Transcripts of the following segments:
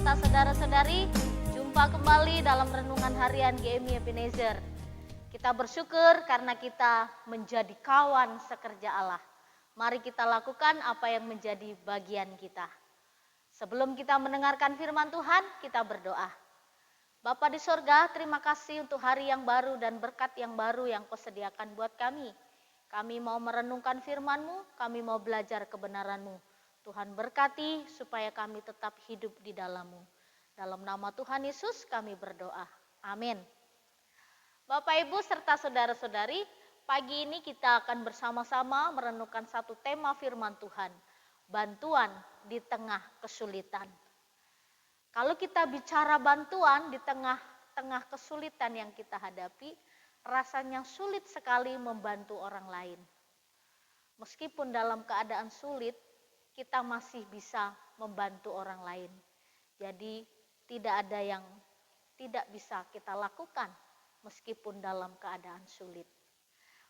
serta saudara-saudari, jumpa kembali dalam renungan harian GMI Ebenezer. Kita bersyukur karena kita menjadi kawan sekerja Allah. Mari kita lakukan apa yang menjadi bagian kita. Sebelum kita mendengarkan firman Tuhan, kita berdoa. Bapa di sorga, terima kasih untuk hari yang baru dan berkat yang baru yang Kau sediakan buat kami. Kami mau merenungkan firman-Mu, kami mau belajar kebenaran-Mu. Tuhan berkati supaya kami tetap hidup di dalam-Mu. Dalam nama Tuhan Yesus kami berdoa. Amin. Bapak Ibu serta saudara-saudari, pagi ini kita akan bersama-sama merenungkan satu tema firman Tuhan. Bantuan di tengah kesulitan. Kalau kita bicara bantuan di tengah-tengah kesulitan yang kita hadapi, rasanya sulit sekali membantu orang lain. Meskipun dalam keadaan sulit, kita masih bisa membantu orang lain. Jadi tidak ada yang tidak bisa kita lakukan meskipun dalam keadaan sulit.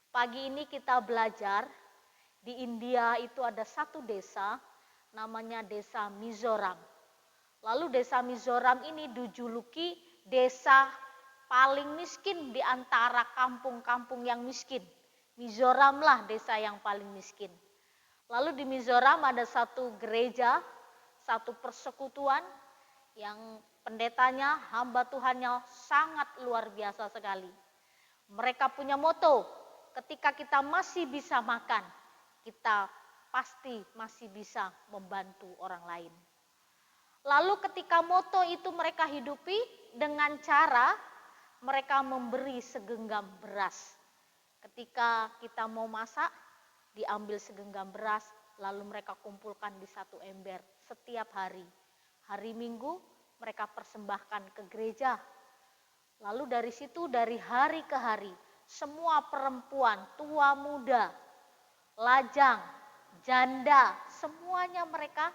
Pagi ini kita belajar di India itu ada satu desa namanya desa Mizoram. Lalu desa Mizoram ini dijuluki desa paling miskin di antara kampung-kampung yang miskin. Mizoram lah desa yang paling miskin. Lalu di Mizoram ada satu gereja, satu persekutuan yang pendetanya, hamba Tuhannya sangat luar biasa sekali. Mereka punya moto, ketika kita masih bisa makan, kita pasti masih bisa membantu orang lain. Lalu ketika moto itu mereka hidupi dengan cara mereka memberi segenggam beras. Ketika kita mau masak, diambil segenggam beras, lalu mereka kumpulkan di satu ember setiap hari. Hari Minggu mereka persembahkan ke gereja. Lalu dari situ dari hari ke hari, semua perempuan, tua muda, lajang, janda, semuanya mereka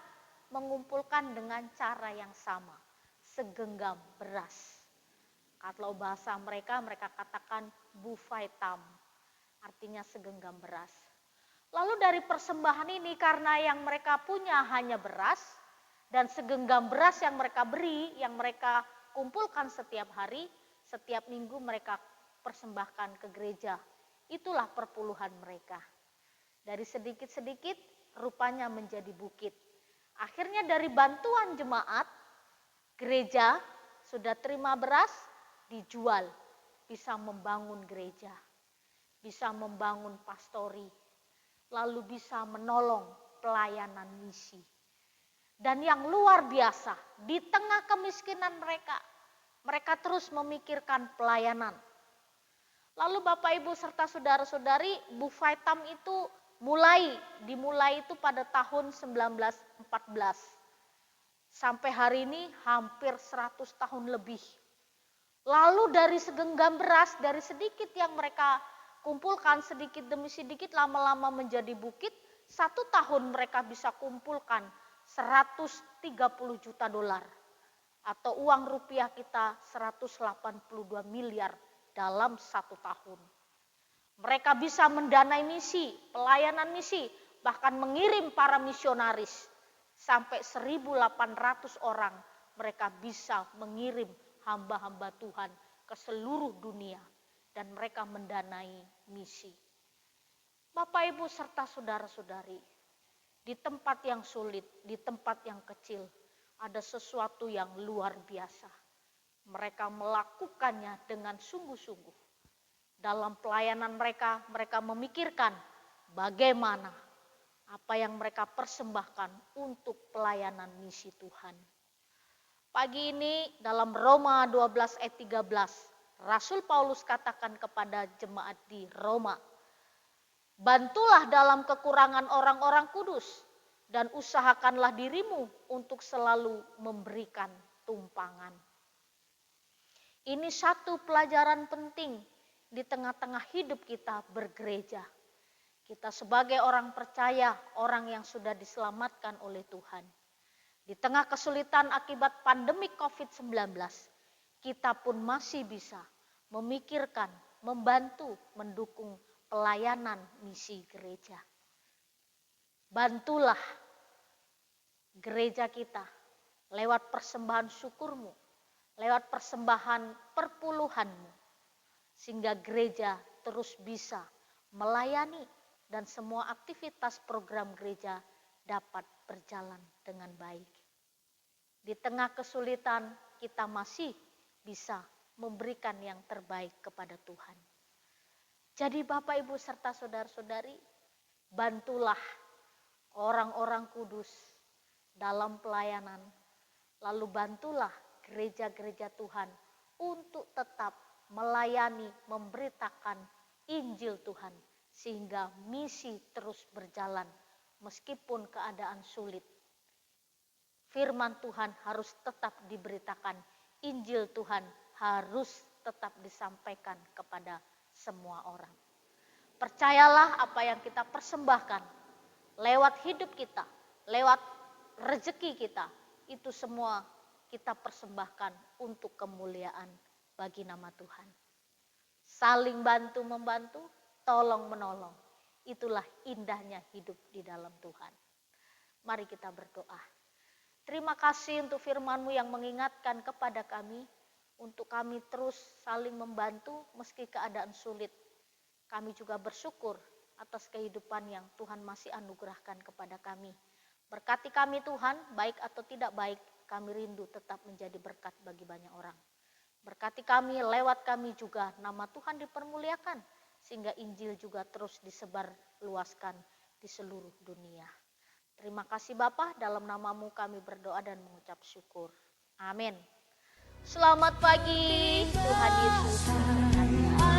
mengumpulkan dengan cara yang sama, segenggam beras. Kalau bahasa mereka katakan bufaitam, artinya segenggam beras. Lalu dari persembahan ini karena yang mereka punya hanya beras dan segenggam beras yang mereka beri, yang mereka kumpulkan setiap hari, setiap minggu mereka persembahkan ke gereja. Itulah perpuluhan mereka. Dari sedikit-sedikit rupanya menjadi bukit. Akhirnya dari bantuan jemaat, gereja sudah terima beras, dijual, bisa membangun gereja, bisa membangun pastori, lalu bisa menolong pelayanan misi. Dan yang luar biasa, di tengah kemiskinan mereka terus memikirkan pelayanan. Lalu Bapak Ibu serta saudara-saudari, Bufaitam itu dimulai itu pada tahun 1914. Sampai hari ini hampir 100 tahun lebih. Lalu dari segenggam beras, dari sedikit yang mereka kumpulkan sedikit demi sedikit lama-lama menjadi bukit, 1 tahun mereka bisa kumpulkan 130 juta dolar atau uang rupiah kita 182 miliar dalam 1 tahun. Mereka bisa mendanai misi, pelayanan misi, bahkan mengirim para misionaris sampai 1.800 orang mereka bisa mengirim hamba-hamba Tuhan ke seluruh dunia. Dan mereka mendanai misi. Bapak Ibu serta saudara-saudari, di tempat yang sulit, di tempat yang kecil, ada sesuatu yang luar biasa. Mereka melakukannya dengan sungguh-sungguh. Dalam pelayanan mereka memikirkan bagaimana apa yang mereka persembahkan untuk pelayanan misi Tuhan. Pagi ini dalam Roma 12 ayat 13, Rasul Paulus katakan kepada jemaat di Roma, bantulah dalam kekurangan orang-orang kudus dan usahakanlah dirimu untuk selalu memberikan tumpangan. Ini satu pelajaran penting di tengah-tengah hidup kita bergereja. Kita sebagai orang percaya, orang yang sudah diselamatkan oleh Tuhan. Di tengah kesulitan akibat pandemi COVID-19, kita pun masih bisa memikirkan, membantu, mendukung pelayanan misi gereja. Bantulah gereja kita lewat persembahan syukurmu, lewat persembahan perpuluhanmu, sehingga gereja terus bisa melayani dan semua aktivitas program gereja dapat berjalan dengan baik. Di tengah kesulitan kita masih bisa memberikan yang terbaik kepada Tuhan. Jadi Bapak Ibu serta saudara-saudari, bantulah orang-orang kudus dalam pelayanan. Lalu bantulah gereja-gereja Tuhan untuk tetap melayani, memberitakan Injil Tuhan. Sehingga misi terus berjalan meskipun keadaan sulit. Firman Tuhan harus tetap diberitakan. Injil Tuhan harus tetap disampaikan kepada semua orang. Percayalah apa yang kita persembahkan lewat hidup kita, lewat rezeki kita, itu semua kita persembahkan untuk kemuliaan bagi nama Tuhan. Saling bantu-membantu, tolong-menolong. Itulah indahnya hidup di dalam Tuhan. Mari kita berdoa. Terima kasih untuk firman-Mu yang mengingatkan kepada kami, untuk kami terus saling membantu meski keadaan sulit. Kami juga bersyukur atas kehidupan yang Tuhan masih anugerahkan kepada kami. Berkati kami Tuhan, baik atau tidak baik, kami rindu tetap menjadi berkat bagi banyak orang. Berkati kami, lewat kami juga nama Tuhan dipermuliakan, sehingga Injil juga terus disebar luaskan di seluruh dunia. Terima kasih Bapa, dalam nama-Mu kami berdoa dan mengucap syukur. Amin. Selamat pagi, Tuhan Yesus memberkati.